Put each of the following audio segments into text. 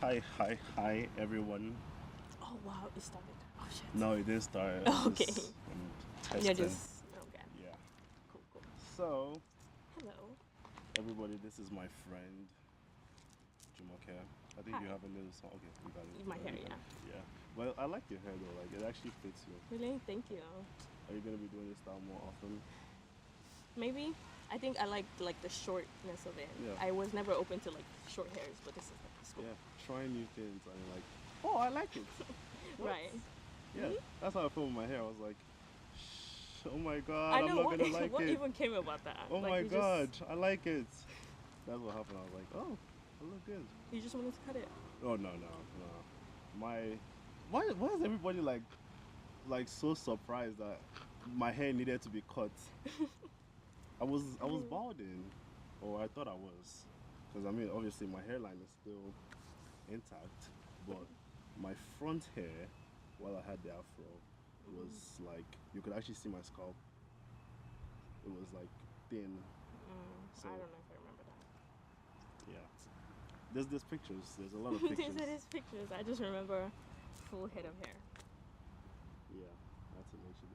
Hi, everyone. Oh wow, it started. Oh shit. No, it didn't start. Okay. I'm You're testing. just okay. Yeah. Cool. So, Hello. everybody, this is my friend, Jumoke. I think Hi. you have a little song. Okay, you got it. My hair, yeah. Yeah. Well, I like your hair though. Like, it actually fits you. Really? Thank you. Are you gonna be doing this style more often? Maybe. I think I like the shortness of it. Yeah. I was never open to like short hairs, but this is cool. Yeah. Trying new things and like, oh, I like it. What? Right. Yeah. That's how I felt with my hair. I was like, oh my god, I I'm know not what, gonna like what it. even came about that. Oh like, my you god, I like it. That's what happened. I was like, oh, I look good. You just wanted to cut it. Oh no. My, why is everybody like so surprised that my hair needed to be cut? I was balding, or I thought I was, because I mean obviously my hairline is still intact, but my front hair, while I had the afro, was like you could actually see my scalp. It was like thin. So I don't know if I remember that. yeah. There's pictures. There's a lot of pictures. These are his pictures. I just remember full head of hair. Yeah, that's amazing.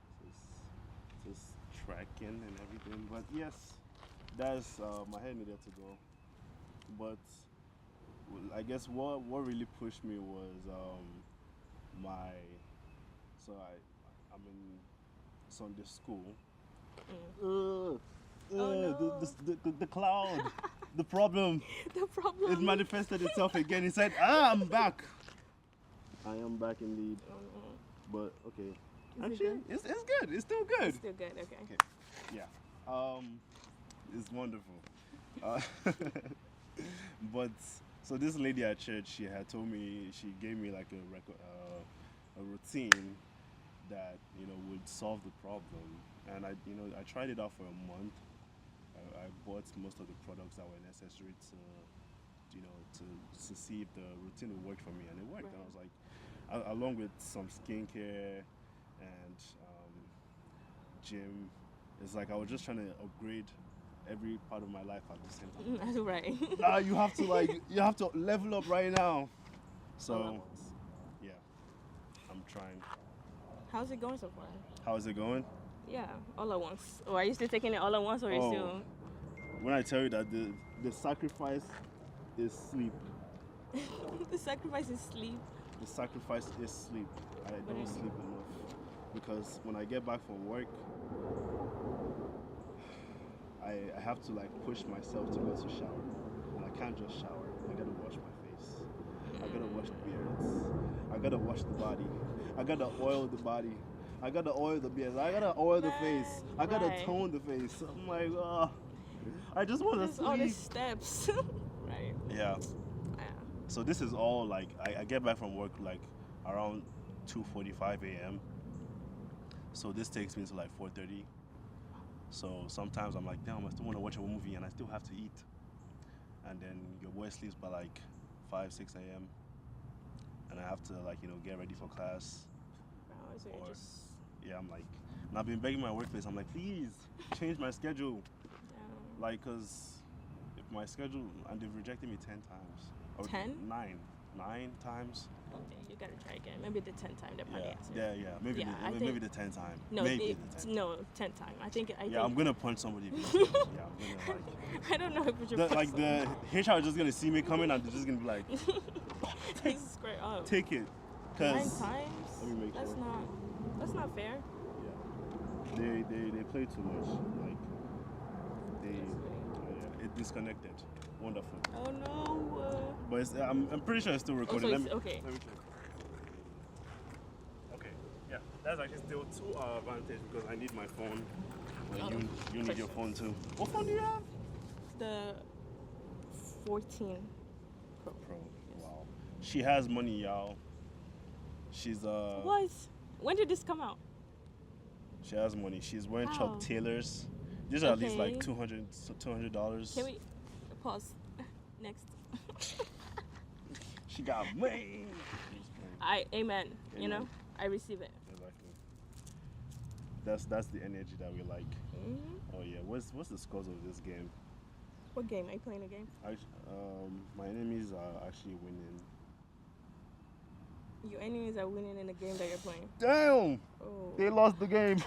This tracking and everything. But yes, that's my hair needed to go. But I guess what really pushed me was my so I'm in Sunday school. no. The cloud, the problem. The problem. It manifested itself again. He said, "Ah, I'm back. I am back indeed." But okay, actually, it's good. It's still good. It's still good. Okay. Okay. Yeah. It's wonderful. Uh, but so this lady at church, she had told me, she gave me like a routine that would solve the problem, and I tried it out for a month. I bought most of the products that were necessary to see if the routine would work for me, and it worked. Right. And I was like, along with some skincare and gym, it's like I was just trying to upgrade every part of my life at the same time. Right. You have to level up right now. So yeah, I'm trying. How's it going so far? How is it going? Yeah, all at once. Or are you still taking it all at once, or are you still? When I tell you that the sacrifice is sleep. The sacrifice is sleep. The sacrifice is sleep. I don't sleep enough because when I get back from work, I have to like push myself to go to shower, and I can't just shower. I gotta wash my face. I gotta wash the beards. I gotta wash the body. I gotta oil the body. I gotta oil the beards. I gotta oil the face. I gotta tone the face. I'm like, I just want to sleep. All the steps. Right. Yeah. So this is all like I get back from work like around 2:45 a.m. So this takes me to like 4:30. So sometimes I'm like, damn, I still want to watch a movie and I still have to eat. And then your boy sleeps by like 5, 6 a.m. And I have to like get ready for class. Oh, so you're just... Yeah, I'm like, and I've been begging my workplace. I'm like, please change my schedule. Like, cause if my schedule, and they've rejected me 10 times. 10? 9 times. Okay, you gotta try again. Maybe the 10th time they're probably answering. Yeah. Maybe the 10th time. No, maybe the 10th time. No, 10th time. I think. I'm gonna punch somebody. Yeah, I'm gonna like. I don't know if you should. The HR is just gonna see me coming and they're just gonna be like, take straight up. Take it. 9 times. Let me make sure. That's not fair. Yeah. They play too much. Like it disconnected. Wonderful. Oh no. But I'm pretty sure it's still recording. Okay. Let me check. Okay. Yeah, that's actually still to our advantage because I need my phone. You need your phone too. What phone do you have? The 14 Pro. Yes. Wow. She has money, y'all. She's What? When did this come out? She has money. She's wearing Chuck Taylors. These are at least like $200. Can we pause? Next. She got money. Amen. You know, I receive it. Exactly. That's the energy that we like. Mm-hmm. Oh yeah. What's the scores of this game? What game? Are you playing a game? My enemies are actually winning. Your enemies are winning in the game that you're playing. Damn! Oh. They lost the game.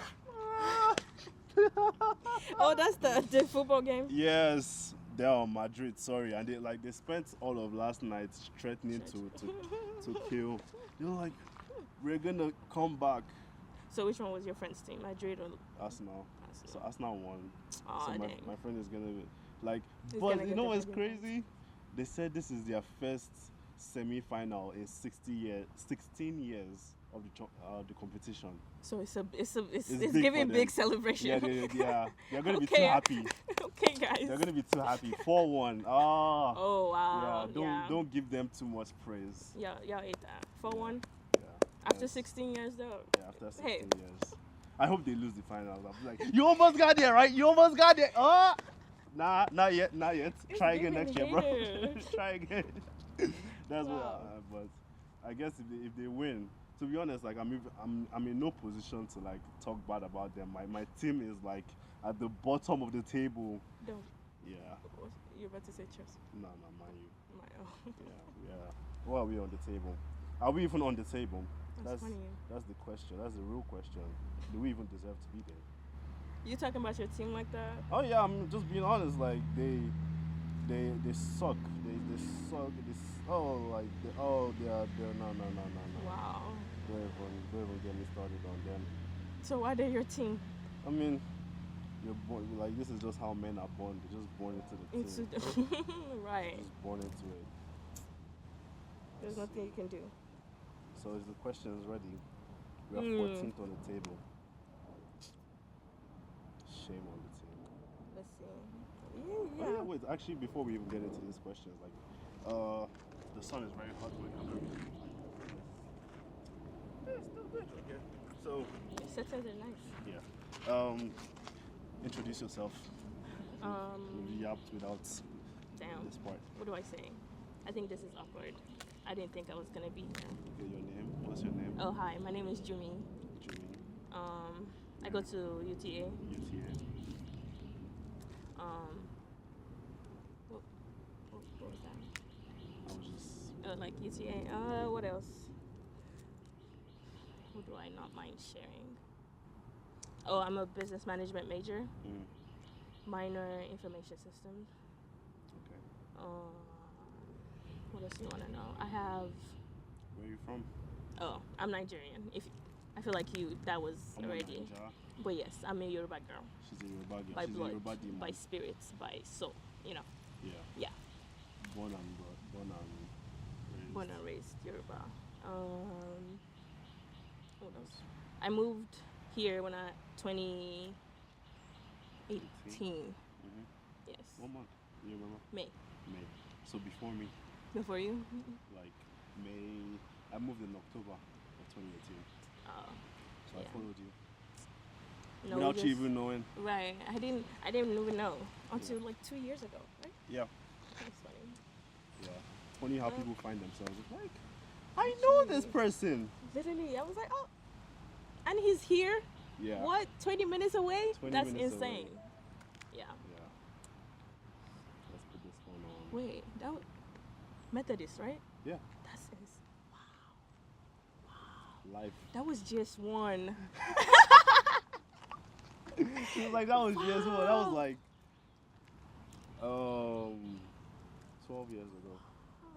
Oh, that's the football game. Yes, they're on Madrid. Sorry, and they spent all of last night threatening to kill. They were like, we're gonna come back. So which one was your friend's team, Madrid or Arsenal. So Arsenal won. Oh, so dang. my friend is gonna be like, He's but gonna you get know the what's big crazy? They said this is their first semi-final in 16 years of the competition. So it's big giving for big them. celebration. Yeah, they're gonna be Okay. too happy. Okay, guys. They're gonna be too happy. 4-1. Ah. Oh wow. Yeah, don't give them too much praise. Y'all ate that. 4-1. Yeah. After yes. 16 years though. Yeah, after 16 Hey. years. I hope they lose the finals. I'm like, you almost got there, right? You almost got there. Oh, nah, not yet. Try again next year, bro. Try again. That's Wow. but I guess if they win, to be honest, like I'm in no position to like talk bad about them. My team is like at the bottom of the table. Don't. Yeah. You're about to say Chelsea. No, mind you. My Yeah. What are we on the table? Are we even on the table? That's funny. That's the question. That's the real question. Do we even deserve to be there? You talking about your team like that? Oh yeah, I'm just being honest. Like they suck. They suck. They are no. Wow. Don't even get me started on them. So why they're your team? I mean, you're born like this is just how men are born. They're just born into the team. Right. Just born into it. There's nothing you can do. So is the questions ready? We are 14th on the table. Shame on the team. Let's see. Oh, Yeah. yeah, wait, actually, before we even get into these questions, like, the sun is very hot right now. Yeah, it's still good. Okay. So, Your settings are nice. yeah. Introduce yourself. We've yapped without Damn. this part. What do I say? I think this is awkward. I didn't think I was gonna be here. Okay, your name? What's your name? Oh hi, my name is Jumi. Jimmy. I go to UTA. UTA. What was that? I was just... Like UTA. What else? What do I not mind sharing? Oh, I'm a business management major. Minor information systems. Okay. What else do you want to know? I have. Where are you from? Oh, I'm Nigerian. I feel like that was I'm already. Naija. But yes, I'm a Yoruba girl. She's a Yoruba girl. By She's blood, a Yoruba demon. by spirit, by soul. You know. Yeah. Yeah. Born and raised. Born and raised Yoruba. What else? I moved here when I 2018. Yes. What month? You remember? May. So before me, Before you? like May, I moved in October of 2018. So yeah. I followed you. No, Without just, you even knowing. Right. I didn't even know until like 2 years ago, right? Yeah. That's funny. Yeah. Funny how people find themselves. It's like, I know this person. Literally, I was like, oh, and he's here. Yeah. What? 20 minutes away? 20 That's minutes insane. away. Yeah. Yeah. Let's put this phone on. Wait, that was Methodist, right? Yeah. That's Life. that was just one. She was like, that was just one. That was like 12 years ago. Oh.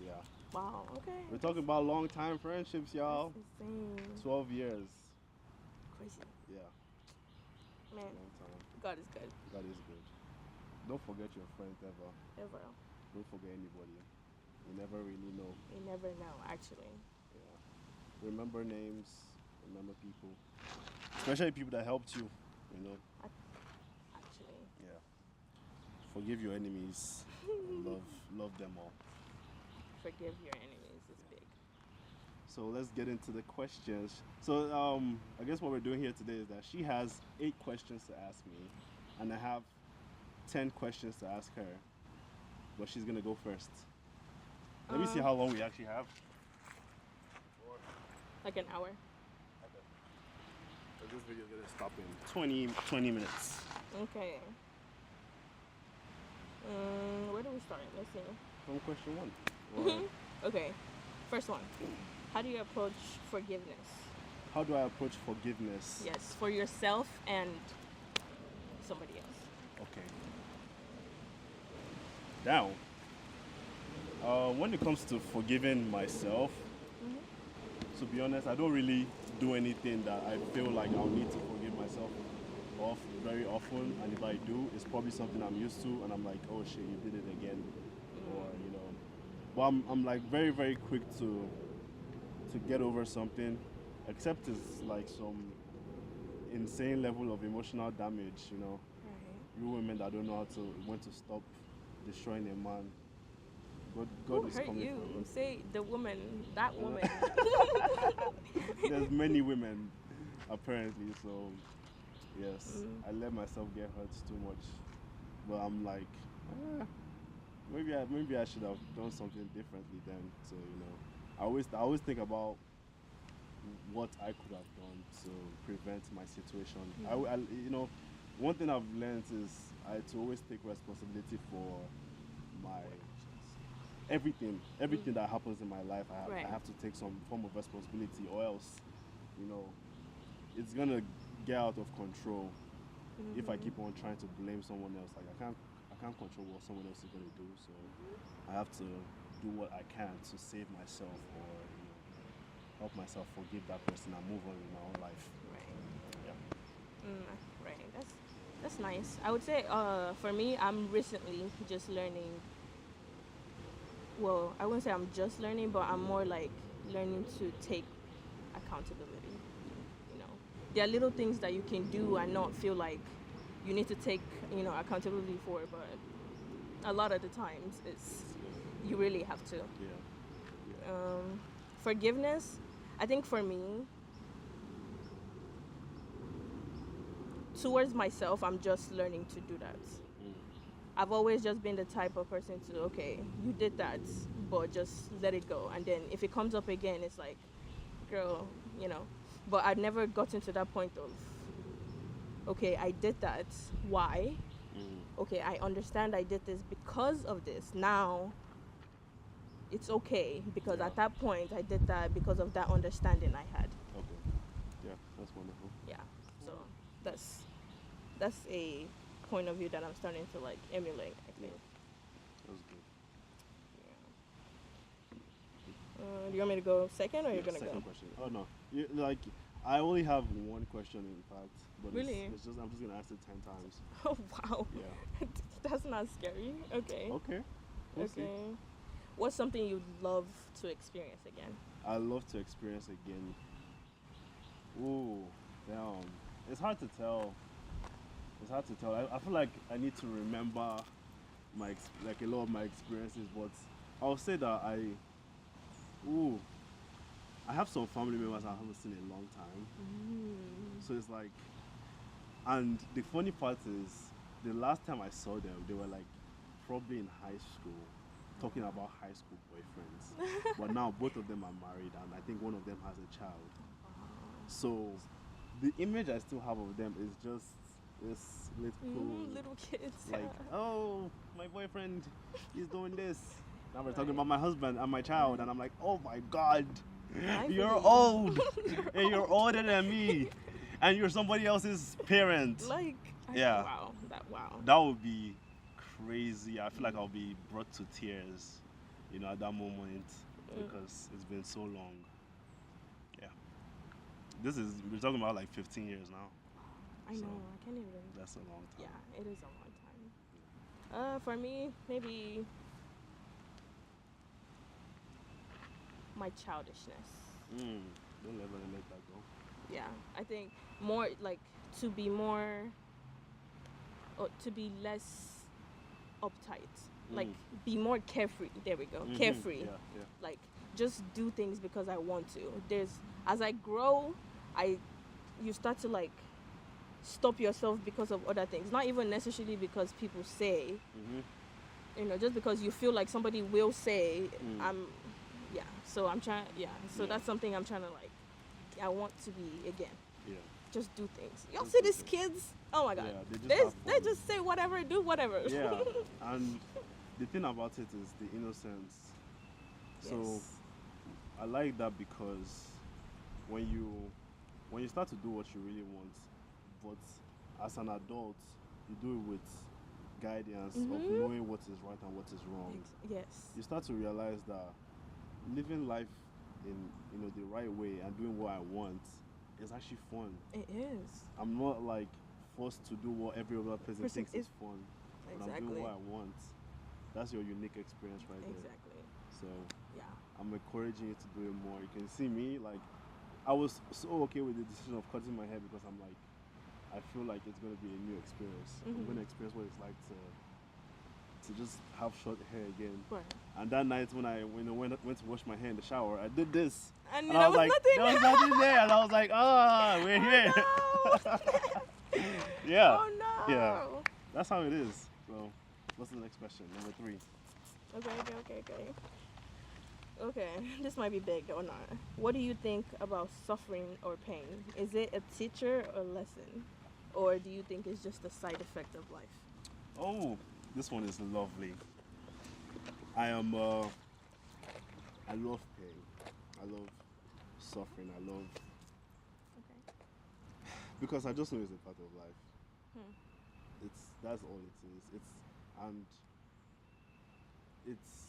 Yeah. Wow. Okay. We're talking about long time friendships, y'all. That's insane. 12 years. Crazy. Yeah. Man, Long time. God is good. That is good. Don't forget your friends ever. Ever. Don't forget anybody. You never really know. You never know, actually. Yeah. Remember names. Remember people. Especially people that helped you. You know. Actually. Yeah. Forgive your enemies. And love them all. Forgive your enemies is big. So let's get into the questions. So I guess what we're doing here today is that she has 8 questions to ask me, and I have 10 questions to ask her. But she's gonna go first. Let me see how long we actually have. Like an hour. So this video is gonna stop in 20 minutes. Okay. Where do we start? Let's see. From question 1. Or Okay. First one. How do you approach forgiveness? How do I approach forgiveness? Yes, for yourself and somebody else. Okay. Now, when it comes to forgiving myself, to be honest, I don't really do anything that I feel like I'll need to forgive myself of very often. And if I do, it's probably something I'm used to, and I'm like, oh shit, you did it again, or you know. But I'm like very very quick to get over something, except it's like some insane level of emotional damage, you know. Right. You women that don't know when to stop destroying a man. God Who is hurt coming you? for you. Say the woman, that woman. There's many women, apparently. So yes, I let myself get hurt too much. But I'm like, maybe I should have done something differently then. So you know, I always think about what I could have done to prevent my situation. You know, one thing I've learned is to always take responsibility for my everything that happens in my life. Right. I have to take some form of responsibility, or else, you know, it's gonna get out of control if I keep on trying to blame someone else. Like I can't control what someone else is gonna do, so I have to do what I can to save myself, or you know, help myself forgive that person and move on in my own life. Right. Yeah. Right. That's nice. I would say, for me, I'm recently just learning. Well, I wouldn't say I'm just learning, but I'm more like learning to take accountability. You know, there are little things that you can do and not feel like you need to take, accountability for, but a lot of the times it's you really have to. Yeah. Forgiveness, I think for me, towards myself, I'm just learning to do that. I've always just been the type of person to, okay, you did that, but just let it go. And then if it comes up again, it's like, girl, you know. But I've never gotten to that point of, okay, I did that. Why? Okay, I understand I did this because of this. Now, it's okay because at that point, I did that because of that understanding I had. Okay. Yeah, that's wonderful. Yeah. So that's a point of view that I'm starting to like emulate, I think. That's good. Do you want me to go second, or you're gonna Second go? question. Oh no, I only have one question in fact, but Really? I'm just gonna ask it 10 times. Oh wow. Yeah. That's not scary. Okay. Okay. We'll see. What's something you'd love to experience again? I love to experience again. Ooh, damn. It's hard to tell. I feel like I need to remember like a lot of my experiences, but I'll say that I have some family members I haven't seen in a long time. So it's like, and the funny part is, the last time I saw them, they were like probably in high school, talking about high school boyfriends. But now both of them are married, and I think one of them has a child. So the image I still have of them is just this Little kids. like, oh, my boyfriend is doing this. Now we're talking about my husband and my child, and I'm like, oh my God, you're old, and you're older than me, and you're somebody else's parent. Like, yeah, wow. That would be crazy. I feel like I'll be brought to tears, at that moment, because it's been so long. Yeah, we're talking about like 15 years now. I know, I can't even. That's a long time. Yeah, it is a long time. For me, maybe my childishness. Don't ever let that go. Yeah, I think more like to be less uptight. Like be more carefree. There we go. Carefree. Yeah. Like just do things because I want to. As I grow, you start to like stop yourself because of other things. Not even necessarily because people say. Just because you feel like somebody will say, So I'm trying. So that's something I'm trying to like. I want to be again. Yeah. Just do things. Y'all see these kids? Oh my God. Yeah, they just say whatever, do whatever. Yeah. And the thing about it is the innocence. So I like that because when you when you start to do what you really want, but as an adult, you do it with guidance of knowing what is right and what is wrong. Yes. You start to realize that living life in the right way and doing what I want is actually fun. It is. I'm not like forced to do what every other person thinks is fun. But I'm doing Exactly. what I want. That's your unique experience right there. Exactly. So Yeah. I'm encouraging you to do it more. You can see me like I was so okay with the decision of cutting my hair because I'm like I feel like it's gonna be a new experience. I'm gonna experience what it's like to just have short hair again. Right. And that night when I went to wash my hair in the shower, I did this. And I there was was like, nothing there was nothing there, and I was like, we're here. No. Yeah. Oh no. Yeah. That's how it is. So, what's the next question? Number 3. Okay, this might be big or not. What do you think about suffering or pain? Is it a teacher or lesson? Or do you think it's just a side effect of life? Oh, this one is lovely. I love pain. I love suffering. I love Okay. because I just know it's a part of life. Hmm. That's all it is. And it's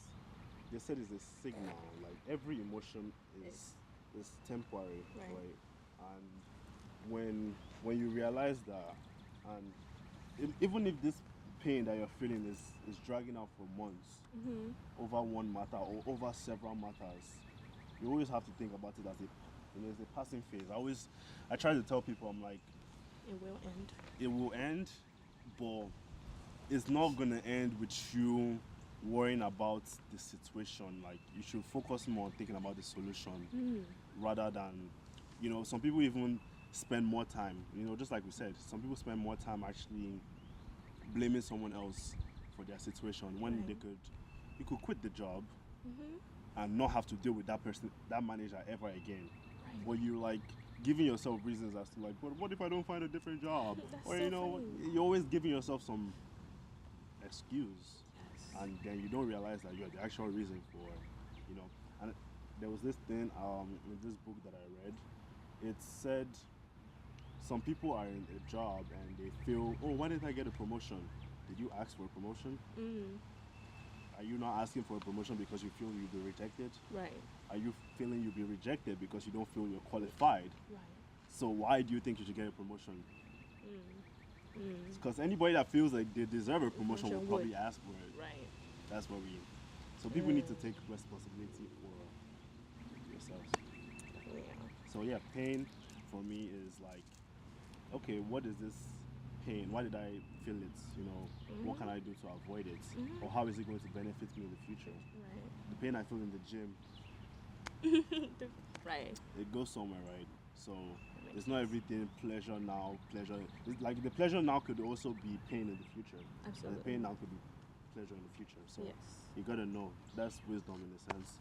they said it's a signal. Like every emotion is temporary, Right. right? And when you realize that, and even if this pain that you're feeling is dragging out for months over one matter or over several matters, you always have to think about it as it's a passing phase. I try to tell people, I'm like, It will end. it will end, but it's not gonna end with you worrying about the situation. Like you should focus more on thinking about the solution rather than, some people even spend more time. Just like we said, some people spend more time actually blaming someone else for their situation when Right. you could quit the job and not have to deal with that person, that manager ever again. Right. But you like giving yourself reasons as to like, but what if I don't find a different job? That's Or so funny. you're always giving yourself some excuse, Yes. and then you don't realize that you're the actual reason for, And there was this thing in this book that I read. It said some people are in a job and they feel, oh, why didn't I get a promotion? Did you ask for a promotion? Are you not asking for a promotion because you feel you'll be rejected? Right. Are you feeling you'll be rejected because you don't feel you're qualified? Right. So why do you think you should get a promotion? Because anybody that feels like they deserve a promotion will Promotion probably ask for it. Right. That's what we. So people need to take responsibility for yourselves. Yeah. So yeah, pain for me is like, okay, what is this pain? Why did I feel it? What can I do to avoid it? Or how is it going to benefit me in the future? Right. The pain I feel in the gym, Right. it goes somewhere, right? So it's not everything pleasure now, pleasure. It's like the pleasure now could also be pain in the future. Absolutely. And the pain now could be pleasure in the future. So Yes. you gotta know. That's wisdom in a sense.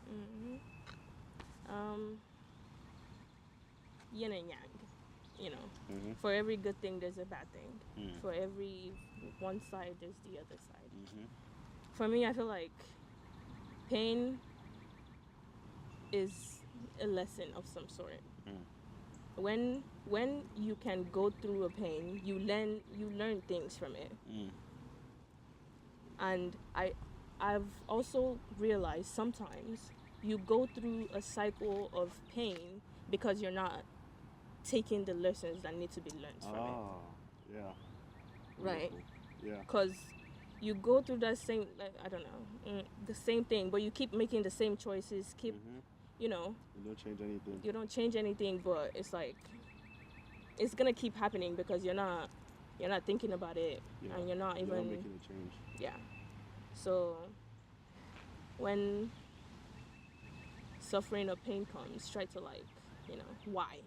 Yin and yang. For every good thing, there's a bad thing. For every one side, there's the other side. For me, I feel like pain is a lesson of some sort. When you can go through a pain, you learn things from it. And I've also realized sometimes you go through a cycle of pain because you're not taking the lessons that need to be learned from it. Yeah. Right. Wonderful. Yeah. Because you go through that same, like, I don't know, the same thing, but you keep making the same choices, You don't change anything. you don't change anything, but it's like, it's gonna keep happening because you're not thinking about it, Yeah. and you're not You're even, not making a change. yeah. So, when suffering or pain comes, try to why?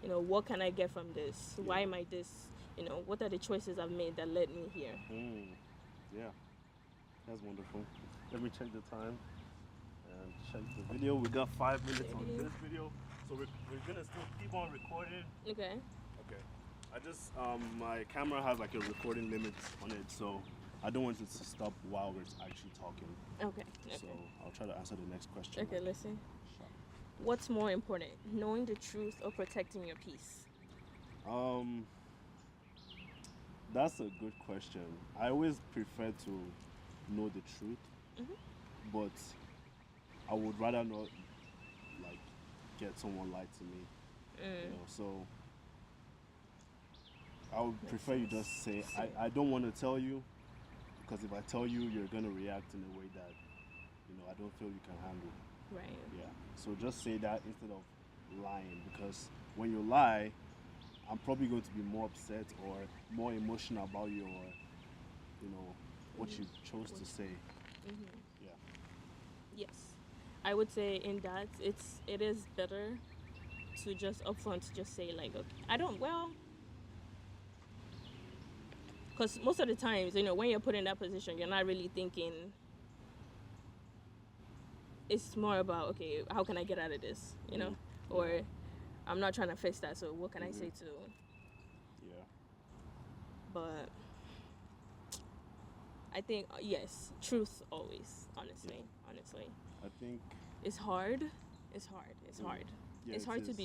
What can I get from this? Why am I this? What are the choices I've made that led me here? Yeah. That's wonderful. Let me check the time and check the video. We got 5 minutes on this video. So we're gonna still keep on recording. Okay. Okay. I just my camera has like a recording limit on it, so I don't want it to stop while we're actually talking. Okay. So I'll try to answer the next question. Okay, listen. Sure. What's more important, knowing the truth or protecting your peace? Um, that's a good question. I always prefer to know the truth, Mm-hmm. but I would rather not like get someone lie to me. You Mm, know, so I would makes prefer you sense. just say Same. I don't want to tell you because if I tell you, you're gonna react in a way that I don't feel you can handle. Right. Yeah. So just say that instead of lying because when you lie, I'm probably going to be more upset or more emotional about you know, what you chose to say. Mm-hmm. Yeah. Yes, I would say in that it is better to just upfront just say like, okay, I don't, well, because most of the times, when you're put in that position, you're not really thinking. It's more about, okay, how can I get out of this, Mm. or Yeah. I'm not trying to fix that, so what can I Mhm. say to? Yeah. But I think, yes, truth always. Yeah. Honestly, I think. it's hard. It's hard. It's Mm. hard. Yeah, It's it hard to is.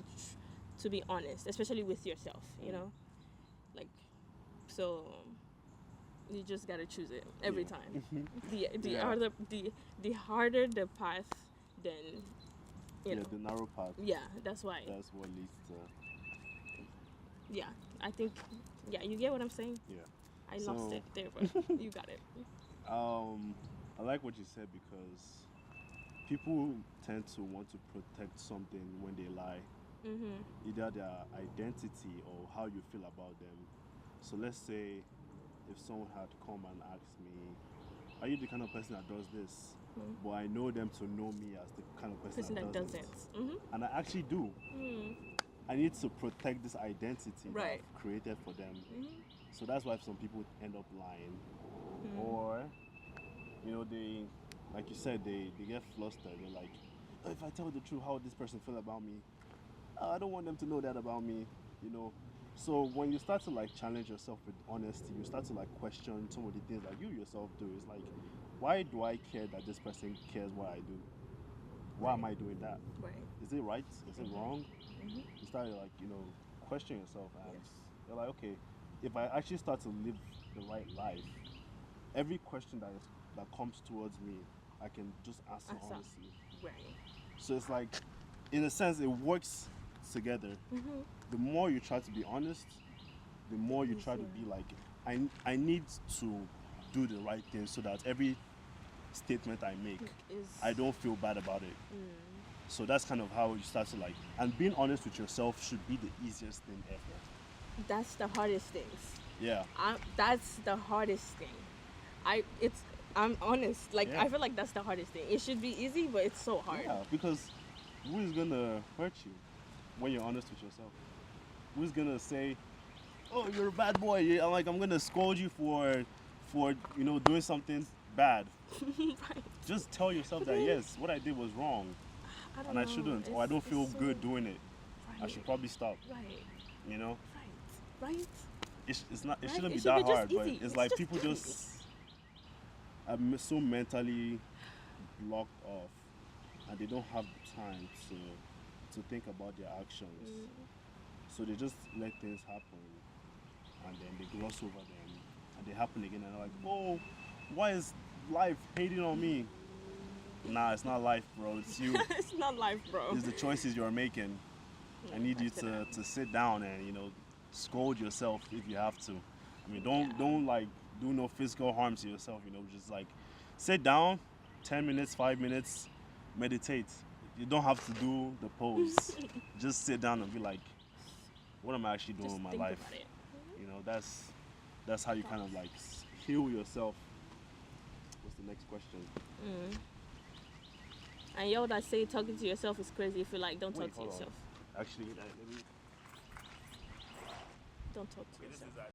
be honest, especially with yourself. Mm. Like, so you just gotta choose it every time. Yeah. The Yeah. harder the harder the path, then you Yeah. know. The narrow path. Yeah, that's why. That's what leads to. Yeah, I think. Yeah, you get what I'm saying. Yeah. I lost So, it there, but you got it. um, I like what you said because people tend to want to protect something when they lie, Mhm. either their identity or how you feel about them. So let's say if someone had come and asked me, "Are you the kind of person that does this?" Mhm. But I know them to know me as the kind of person Person that that doesn't, doesn't. Mhm. and I actually do. Mm. I need to protect this identity that Right. I've created for them. Mhm. So that's why some people end up lying, Mm. or they, like you said, they get flustered. They're like, "Oh, if I tell the truth, how would this person feel about me? I don't want them to know that about me, you know." So when you start to like challenge yourself with honesty, you start to like question some of the things that you yourself do. It's like, why do I care that this person cares what I do? Why am Right. I doing that? Right. Is it right? Is it Mhm. wrong? Mhm. You start like question yourself, and Yes. you're like, okay, if I actually start to live the right life, every question that comes towards me, I can just answer Answer. honestly. Right. So it's like, in a sense, it works together. Mhm. The more you try to be honest, the The more you try to easier. be like, I need to do the right thing so that every statement I make, Is. I don't feel bad about it. Mm. So that's kind of how you start to like, and being honest with yourself should be the easiest thing ever. That's the hardest things. Yeah. That's the hardest thing. I'm honest. Like, Yeah. I feel like that's the hardest thing. It should be easy, but it's so hard. Yeah, because who is gonna hurt you when you're honest with yourself? Who's gonna say, "Oh, you're a bad boy"? Yeah, I'm gonna scold you for doing something bad. Right. Just tell yourself that yes, what I did was wrong, I don't and I know. shouldn't, or I don't feel It's so good doing it. I right. should probably stop. Right. You know, Right. Right. it's not. It Right. shouldn't It be should that be just hard, but easy. it's It's like just people easy. just are so mentally blocked off, and they don't have the time to think about their actions. Mm. So they just let things happen, and then they gloss over them, and they happen again, and they're like, "Oh, why is life hating on me?" Nah, it's not life, bro. It's you. It's not life, bro. It's the choices you're making. I need you Back that. to sit down and scold yourself if you have to. I mean, Yeah. don't like do no physical harm to yourself. Just like sit down, 10 minutes, 5 minutes, meditate. You don't have to do the pose. Just sit down and be like, what am I actually doing Just with my think life? about it. That's how you kind of like heal yourself. What's the next question? Mm. And y'all that say talking to yourself is crazy, if you like, don't Wait, talk to hold on. yourself. Actually, let me. Don't talk to This is yourself.